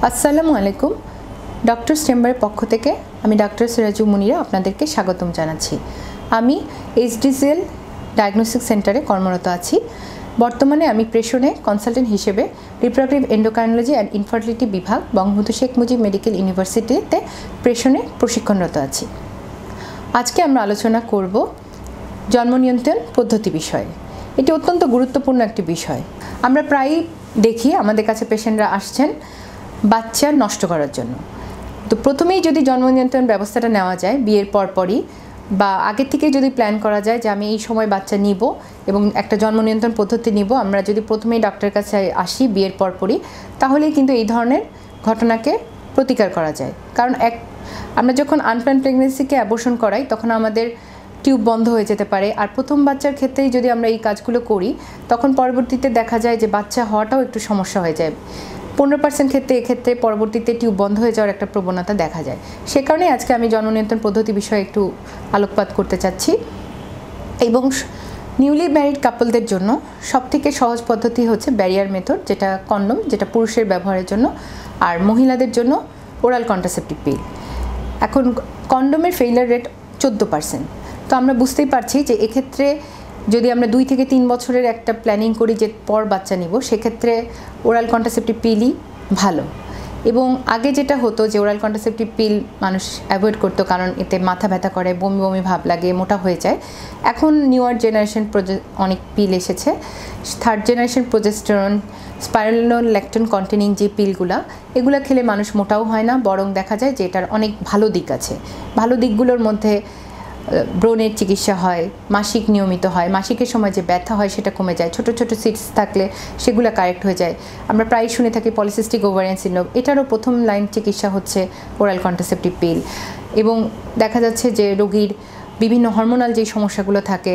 আসসালামু আলাইকুম। ডক্টরস চেম্বারের পক্ষ থেকে আমি ডাক্তার সিরাজু মুনিরা আপনাদেরকে স্বাগতম জানাচ্ছি। আমি এইচডিসিএল ডায়াগনস্টিক সেন্টারে কর্মরত আছি। বর্তমানে আমি প্রেষণে কনসালটেন্ট হিসেবে রিপ্রোডাক্টিভ এন্ডোক্রাইনোলজি অ্যান্ড ইনফার্টিলিটি বিভাগ বঙ্গবন্ধু শেখ মুজিব মেডিকেল ইউনিভার্সিটিতে প্রেষণে প্রশিক্ষণরত আছি। আজকে আমরা আলোচনা করব জন্ম নিয়ন্ত্রণ পদ্ধতি বিষয়ে। এটি অত্যন্ত গুরুত্বপূর্ণ একটি বিষয়। আমরা প্রায়ই দেখি আমাদের কাছে পেশেন্টরা আসছেন বাচ্চা নষ্ট করার জন্য। তো প্রথমেই যদি জন্ম নিয়ন্ত্রণ ব্যবস্থাটা নেওয়া যায় বিয়ের পরপরই বা আগে থেকে যদি প্ল্যান করা যায় যে আমি এই সময় বাচ্চা নিব এবং একটা জন্ম নিয়ন্ত্রণ পদ্ধতি নিব, আমরা যদি প্রথমেই ডাক্তারের কাছে আসি বিয়ের পরপরই, তাহলেই কিন্তু এই ধরনের ঘটনাকে প্রতিকার করা যায়। কারণ আমরা যখন আনপ্ল্যান প্রেগনেন্সিকে অ্যাবর্শন করাই তখন আমাদের টিউব বন্ধ হয়ে যেতে পারে। আর প্রথম বাচ্চার ক্ষেত্রেই যদি আমরা এই কাজগুলো করি তখন পরবর্তীতে দেখা যায় যে বাচ্চা হওয়াটাও একটু সমস্যা হয়ে যায়। 15% এক্ষেত্রে পরবর্তীতে টিউব বন্ধ হয়ে যাওয়ার একটা প্রবণতা দেখা যায়। সে কারণে আজকে আমি জন্ম নিয়ন্ত্রণ পদ্ধতি বিষয়ে একটু আলোকপাত করতে চাচ্ছি। এবং নিউলি ম্যারিড কাপলদের জন্য সবথেকে সহজ পদ্ধতি হচ্ছে ব্যারিয়ার মেথড, যেটা কন্ডম, যেটা পুরুষের ব্যবহারের জন্য, আর মহিলাদের জন্য ওরাল কন্ট্রাসেপটিভ পিল। এখন কন্ডমের ফেইলিয়ার রেট 14%। তো আমরা বুঝতেই পারছি যে এক্ষেত্রে যদি আমরা 2 থেকে 3 বছরের একটা প্ল্যানিং করি যে পর বাচ্চা নিব, সেক্ষেত্রে ওরাল কন্ট্রাসেপটিভ পিলই ভালো। এবং আগে যেটা হতো যে ওরাল কন্ট্রাসেপটিভ পিল মানুষ অ্যাভয়েড করতো, কারণ এতে মাথা ব্যথা করে, বমি বমি ভাব লাগে, মোটা হয়ে যায়। এখন নিউয়ার জেনারেশন অনেক পিল এসেছে। 3rd জেনারেশন প্রোজেস্টেরন, স্পাইরোলেকটিন কন্টেনিং যে পিলগুলো, এগুলো খেলে মানুষ মোটাও হয় না, বরং দেখা যায় যে এটার অনেক ভালো দিক আছে। ভালো দিকগুলোর মধ্যে ব্রণের চিকিৎসা হয়, মাসিক নিয়মিত হয়, মাসিকের সময় যে ব্যথা হয় সেটা কমে যায়, ছোট ছোট সিটস থাকলে সেগুলো কারেক্ট হয়ে যায়। আমরা প্রায় শুনে থাকি পলিসিস্টিক ওভারিয়ান সিনড্রোম, এটারও প্রথম লাইন চিকিৎসা হচ্ছে ওরাল কন্ট্রাসেপটিভ পিল। এবং দেখা যাচ্ছে যে রোগীর বিভিন্ন হরমোনাল যে সমস্যাগুলো থাকে,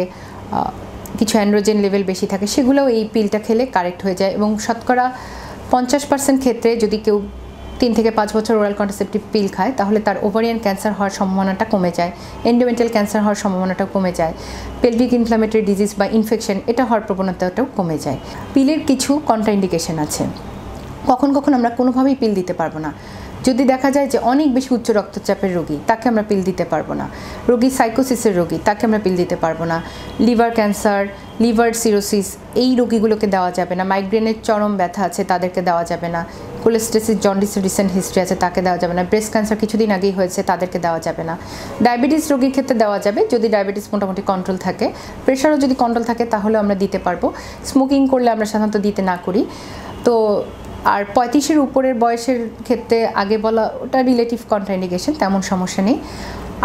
কিছু অ্যান্ড্রোজেন লেভেল বেশি থাকে, সেগুলোও এই পিলটা খেলে কারেক্ট হয়ে যায়। এবং শতকরা 50% ক্ষেত্রে যদি কেউ 3 থেকে 5 বছর ওরাল কন্ট্রাসেপটিভ পিল খায় তাহলে তার ওভারিয়ান ক্যান্সার হওয়ার সম্ভাবনাটা কমে যায়, এন্ডোমেট্রিয়াল ক্যান্সার হওয়ার সম্ভাবনাটা কমে যায়, পেলভিক ইনফ্ল্যামেটরি ডিজিজ বা ইনফেকশন এটা হওয়ার প্রবণতাটাও কমে যায়। পিলের কিছু কন্ট্রাইন্ডিকেশন আছে। কখন কখন আমরা কোনোভাবেই পিল দিতে পারবো না। যদি দেখা যায় যে অনেক বেশি উচ্চ রক্তচাপের রোগী, তাকে আমরা পিল দিতে পারবো না। রোগী সাইকোসিসের রোগী, তাকে আমরা পিল দিতে পারবো না। লিভার ক্যান্সার, লিভার সিরোসিস, এই রোগীগুলোকে দেওয়া যাবে না। মাইগ্রেনের চরম ব্যথা আছে, তাদেরকে দেওয়া যাবে না। কোলেস্টেসিস, জন্ডিসের রিসেন্ট হিস্ট্রি আছে, তাকে দেওয়া যাবে না। ব্রেস্ট ক্যান্সার কিছুদিন আগেই হয়েছে, তাদেরকে দেওয়া যাবে না। ডায়াবেটিস রোগীর ক্ষেত্রে দেওয়া যাবে যদি ডায়াবেটিস মোটামুটি কন্ট্রোল থাকে। প্রেশারও যদি কন্ট্রোল থাকে তাহলে আমরা দিতে পারবো। স্মোকিং করলে আমরা সাধারণত দিতে না করি। তো আর 35-এর উপরের বয়সের ক্ষেত্রে আগে বলা ওটা রিলেটিভ কন্ট্রাইন্ডিকেশন, তেমন সমস্যা নেই।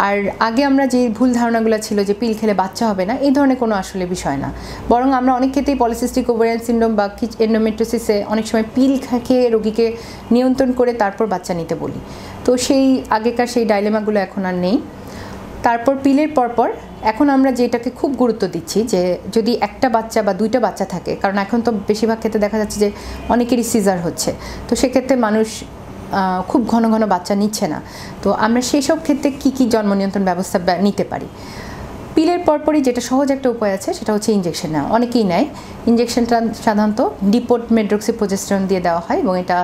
আর আগে আমরা যে ভুল ধারণাগুলো ছিল যে পিল খেলে বাচ্চা হবে না, এই ধরনের কোনো আসলে বিষয় না। বরং আমরা অনেক ক্ষেত্রেই পলিসিস্টিক ওভারিয়ান সিনড্রোম বা এন্ডোমেট্রিওসিসে অনেক সময় পিল খেয়ে রোগীকে নিয়ন্ত্রণ করে তারপর বাচ্চা নিতে বলি। তো সেই আগেকার সেই ডাইলেমাগুলো এখন আর নেই। তারপর পিলের পরপর এখন আমরা যেটাকে খুব গুরুত্ব দিচ্ছি যে যদি একটা বাচ্চা বা 2টা বাচ্চা থাকে, কারণ এখন তো বেশিরভাগ ক্ষেত্রে দেখা যাচ্ছে যে অনেকেরই সিজার হচ্ছে, তো সেক্ষেত্রে মানুষ খুব ঘন ঘন বাচ্চা নিচ্ছে না। তো আমরা সেই সব ক্ষেত্রে কী জন্ম নিয়ন্ত্রণ ব্যবস্থা নিতে পারি। পিলের পরপরই যেটা সহজ একটা উপায় আছে সেটা হচ্ছে ইঞ্জেকশন নেওয়া। অনেকেই নেয়। ইঞ্জেকশনটা সাধারণত ডিপোর্ট মেড্রক্সিপ্রোজেস্টেরন দিয়ে দেওয়া হয় এবং এটা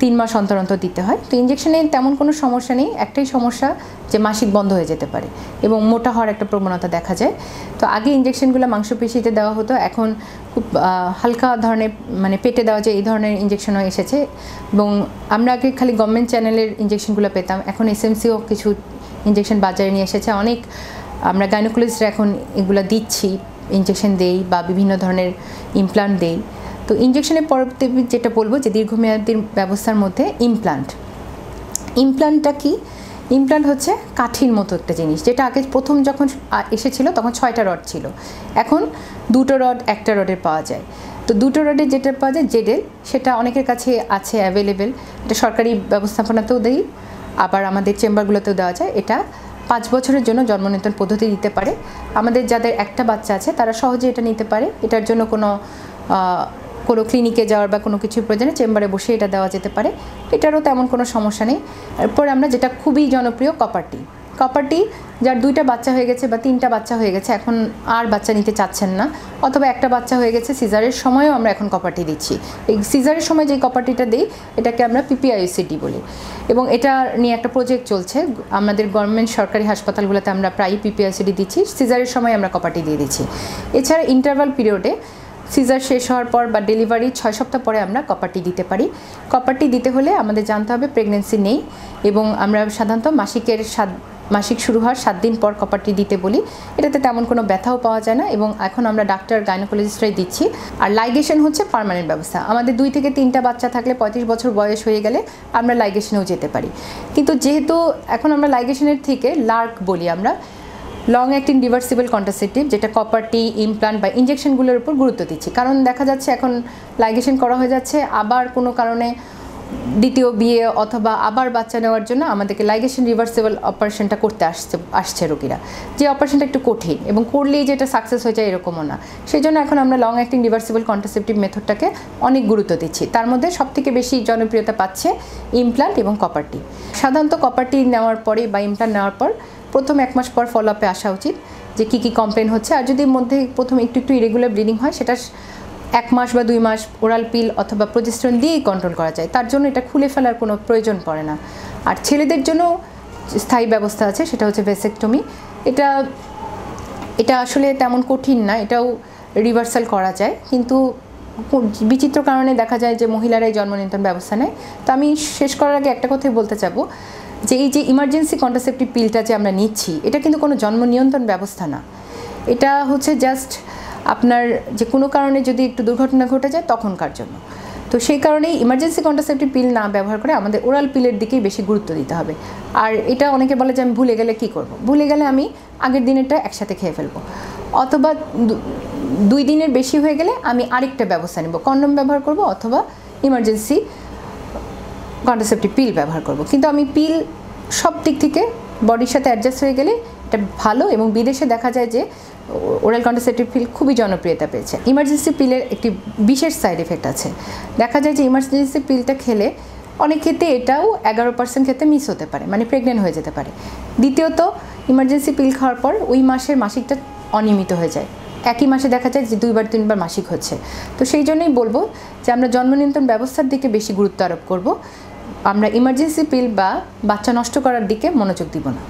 3 মাস অন্তর অন্তর দিতে হয়। তো ইঞ্জেকশনে তেমন কোনো সমস্যা নেই, একটাই সমস্যা যে মাসিক বন্ধ হয়ে যেতে পারে এবং মোটা হওয়ার একটা প্রবণতা দেখা যায়। তো আগে ইঞ্জেকশনগুলো মাংসপেশিতে দেওয়া হতো, এখন খুব হালকা ধরনের মানে পেটে দেওয়া যায় এই ধরনের ইঞ্জেকশনও এসেছে। এবং আমরা আগে খালি গভর্নমেন্ট চ্যানেলের ইঞ্জেকশনগুলো পেতাম, এখন এসএমসিও কিছু ইঞ্জেকশন বাজারে নিয়ে এসেছে। অনেক আমরা গাইনোকোলজিস্টরা এখন এগুলো দিচ্ছি, ইঞ্জেকশন দেই বা বিভিন্ন ধরনের ইমপ্লান্ট দেই। তো ইঞ্জেকশনের পরবর্তী যেটা বলবো যে দীর্ঘমেয়াদী ব্যবস্থার মধ্যে ইমপ্লান্টটা কি? ইমপ্লান্ট হচ্ছে কাঠির মতো একটা জিনিস, যেটা আগে প্রথম যখন এসেছিল তখন 6টা রড ছিল, এখন 2টো রড 1টা রডের পাওয়া যায়। তো 2টো রডের যেটা পাওয়া যায় জেডেল, সেটা অনেকের কাছে আছে অ্যাভেলেবেল। এটা সরকারি ব্যবস্থাপনাতেও দেই, আবার আমাদের চেম্বারগুলোতেও দেওয়া যায়। এটা 5 বছরের জন্য জন্ম নিয়ন্ত্রণ পদ্ধতি দিতে পারে। আমাদের যাদের একটা বাচ্চা আছে তারা সহজে এটা নিতে পারে। এটার জন্য কোনো ক্লিনিকে যাওয়ার বা কোনো কিছুর প্রয়োজনে চেম্বারে বসে এটা দেওয়া যেতে পারে। এটারও তেমন কোনো সমস্যা নেই। এরপর আমরা যেটা খুবই জনপ্রিয় কপার টি, কপারটি যার 2টা বাচ্চা হয়ে গেছে বা 3টা বাচ্চা হয়ে গেছে, এখন আর বাচ্চা নিতে চাচ্ছেন না, অথবা একটা বাচ্চা হয়ে গেছে, সিজারের সময়ও আমরা এখন কপারটি দিচ্ছি। এই সিজারের সময় যে কপারটিটা দিই এটাকে আমরা PPICD বলি, এবং এটা নিয়ে একটা প্রজেক্ট চলছে আমাদের গভর্নমেন্ট সরকারি হাসপাতালগুলোতে। আমরা প্রায় PPICD দিচ্ছি, সিজারের সময় আমরা কপারটি দিয়ে দিচ্ছি। এছাড়া ইন্টারভাল পিরিয়ডে সিজার শেষ হওয়ার পর বা ডেলিভারি 6 সপ্তাহ পরে আমরা কপারটি দিতে পারি। কপারটি দিতে হলে আমাদের জানতে হবে প্রেগনেন্সি নেই, এবং আমরা সাধারণত মাসিক শুরু হওয়ার 7 দিন পর কপারটি দিতে বলি। এটাতে তেমন কোনো ব্যথাও পাওয়া যায় না, এবং এখন আমরা ডাক্তার গাইনোকোলজিস্টরাই দিচ্ছি। আর লাইগেশন হচ্ছে পার্মানেন্ট ব্যবস্থা। আমাদের 2 থেকে 3টা বাচ্চা থাকলে 35 বছর বয়স হয়ে গেলে আমরা লাইগেশনেও যেতে পারি। কিন্তু যেহেতু এখন আমরা লাইগেশনের থেকে লার্ক বলি, আমরা লং অ্যাক্টিং রিভার্সিবল কন্ট্রাসেপটিভ, যেটা কপারটি, ইমপ্লান্ট বা ইঞ্জেকশনগুলোর উপর গুরুত্ব দিচ্ছি। কারণ দেখা যাচ্ছে এখন লাইগেশন করা হয়ে যাচ্ছে, আবার কোনো কারণে দ্বিতীয় বিয়ে অথবা আবার বাচ্চা নেওয়ার জন্য আমাদেরকে লাইগেশন রিভার্সিবল অপারেশনটা করতে আসছে রোগীরা, যে অপারেশনটা একটু কঠিন এবং করলেই যেটা সাকসেস হয়ে যায় এরকমও না। সেই জন্য এখন আমরা লং অ্যাক্টিং রিভার্সিবল কন্ট্রাসেপটিভ মেথডটাকে অনেক গুরুত্ব দিচ্ছি। তার মধ্যে সবথেকে বেশি জনপ্রিয়তা পাচ্ছে ইমপ্লান্ট এবং কপারটি। সাধারণত কপারটি নেওয়ার পরে বা ইমপ্লান্ট নেওয়ার পর প্রথম 1 মাস পর ফলো আপে আসা উচিত, যে কী কমপ্লেন হচ্ছে। আর যদি মধ্যে প্রথম একটু ইরেগুলার ব্লিডিং হয়, সেটা 1 মাস বা 2 মাস ওরাল পিল অথবা প্রোজেস্টেরন দিয়েই কন্ট্রোল করা যায়। তার জন্য এটা খুলে ফেলার কোনো প্রয়োজন পড়ে না। আর ছেলেদের জন্য স্থায়ী ব্যবস্থা আছে, সেটা হচ্ছে ভেসেক্টমি। এটা আসলে তেমন কঠিন না, এটাও রিভার্সাল করা যায়, কিন্তু বিচিত্র কারণে দেখা যায় যে মহিলারাই জন্ম নিয়ন্ত্রণ ব্যবস্থা নেয়। তো আমি শেষ করার আগে একটা কথাই বলতে চাবো, যে এই যে ইমার্জেন্সি কন্ট্রাসেপটিভ পিলটা যে আমরা নিচ্ছি, এটা কিন্তু কোনো জন্ম নিয়ন্ত্রণ ব্যবস্থা না। এটা হচ্ছে জাস্ট আপনার যে কোনো কারণে যদি একটু দুর্ঘটনা ঘটে যায় তখনকার জন্য। তো সেই কারণেই ইমার্জেন্সি কন্ট্রাসেপটিভ পিল না ব্যবহার করে আমাদের ওরাল পিলের দিকেই বেশি গুরুত্ব দিতে হবে। আর এটা অনেকে বলে যে আমি ভুলে গেলে কী করব, ভুলে গেলে আমি আগের দিনেরটা একসাথে খেয়ে ফেলবো, অথবা 2 দিনের বেশি হয়ে গেলে আমি আরেকটা ব্যবস্থা নেব, কন্ডম ব্যবহার করব অথবা ইমার্জেন্সি কন্ট্রাসেপটিভ পিল ব্যবহার করব। কিন্তু আমি পিল সব দিক থেকে বডির সাথে অ্যাডজাস্ট হয়ে গেলে এটা ভালো, এবং বিদেশে দেখা যায় যে ওরাল কন্ট্রাসেপটিভ পিল খুবই জনপ্রিয়তা পেয়েছে। ইমার্জেন্সি পিলের একটি বিশেষ সাইড এফেক্ট আছে। দেখা যায় যে ইমার্জেন্সি পিলটা খেলে অনেক ক্ষেত্রে এটাও 11% ক্ষেত্রে মিস হতে পারে, মানে প্রেগনেন্ট হয়ে যেতে পারে। দ্বিতীয়ত, ইমার্জেন্সি পিল খাওয়ার পর ওই মাসের মাসিকটা অনিয়মিত হয়ে যায়, একই মাসে দেখা যায় যে 2-3বার মাসিক হচ্ছে। তো সেই জন্যই বলবো যে আমরা জন্ম নিয়ন্ত্রণ ব্যবস্থার দিকে বেশি গুরুত্ব আরোপ করব, আমরা ইমার্জেন্সি পিল বা বাচ্চা নষ্ট করার দিকে মনোযোগ দিব না।